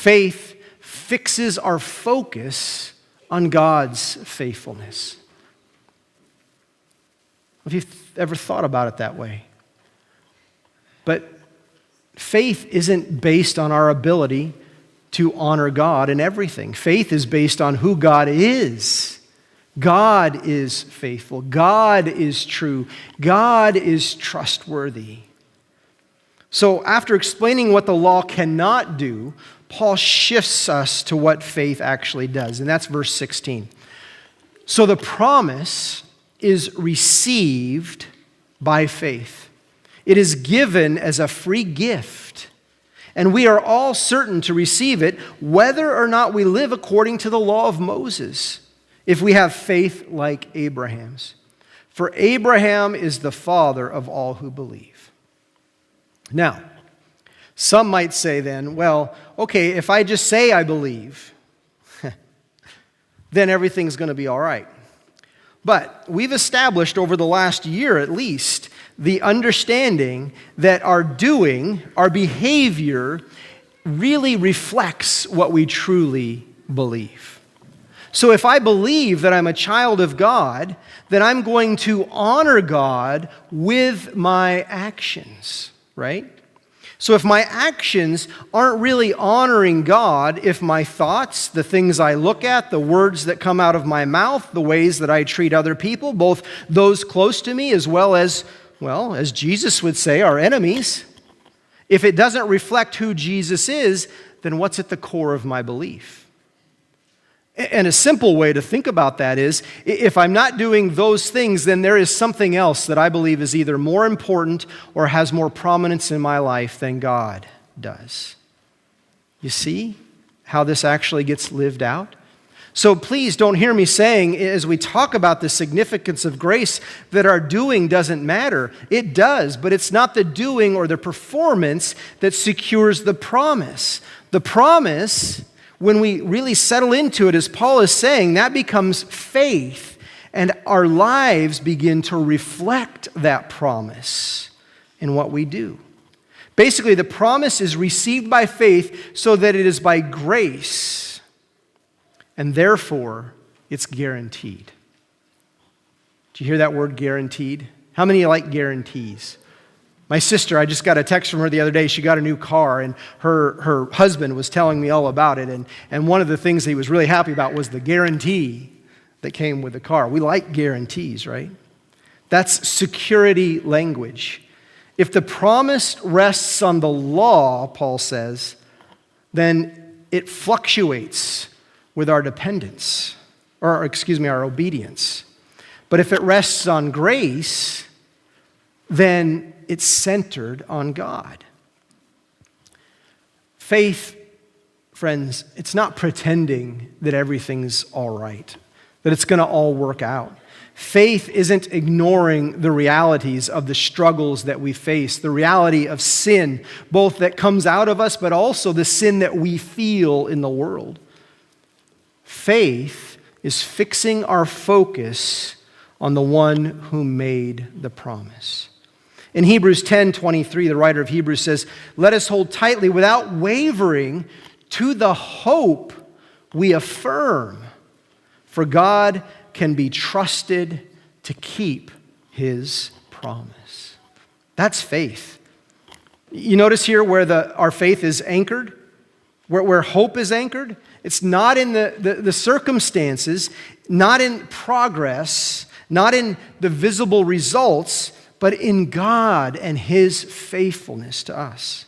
Faith fixes our focus on God's faithfulness. Have you ever thought about it that way? But faith isn't based on our ability to honor God in everything. Faith is based on who God is. God is faithful. God is true. God is trustworthy. So after explaining what the law cannot do, Paul shifts us to what faith actually does, and that's verse 16. So the promise is received by faith. It is given as a free gift, and we are all certain to receive it, whether or not we live according to the law of Moses, if we have faith like Abraham's. For Abraham is the father of all who believe. Now, some might say then, well, okay, if I just say I believe, then everything's going to be all right. But we've established over the last year at least the understanding that our doing, our behavior, really reflects what we truly believe. So if I believe that I'm a child of God, then I'm going to honor God with my actions, right? So if my actions aren't really honoring God, if my thoughts, the things I look at, the words that come out of my mouth, the ways that I treat other people, both those close to me as well as Jesus would say, our enemies, if it doesn't reflect who Jesus is, then what's at the core of my belief? And a simple way to think about that is, if I'm not doing those things, then there is something else that I believe is either more important or has more prominence in my life than God does. You see how this actually gets lived out? So please don't hear me saying, as we talk about the significance of grace, that our doing doesn't matter. It does, but it's not the doing or the performance that secures the promise. The promise, when we really settle into it, as Paul is saying, that becomes faith, and our lives begin to reflect that promise in what we do. Basically, the promise is received by faith so that it is by grace, and therefore it's guaranteed. Do you hear that word, guaranteed? How many like guarantees? My sister, I just got a text from her the other day. She got a new car, and her husband was telling me all about it. And one of the things that he was really happy about was the guarantee that came with the car. We like guarantees, right? That's security language. If the promise rests on the law, Paul says, then it fluctuates with our dependence, our obedience. But if it rests on grace, then it's centered on God. Faith, friends, it's not pretending that everything's all right, that it's going to all work out. Faith isn't ignoring the realities of the struggles that we face, the reality of sin, both that comes out of us, but also the sin that we feel in the world. Faith is fixing our focus on the one who made the promise. In Hebrews 10:23, the writer of Hebrews says, "Let us hold tightly without wavering to the hope we affirm, for God can be trusted to keep his promise." That's faith. You notice here where our faith is anchored, where hope is anchored? It's not in the circumstances, not in progress, not in the visible results, but in God and his faithfulness to us.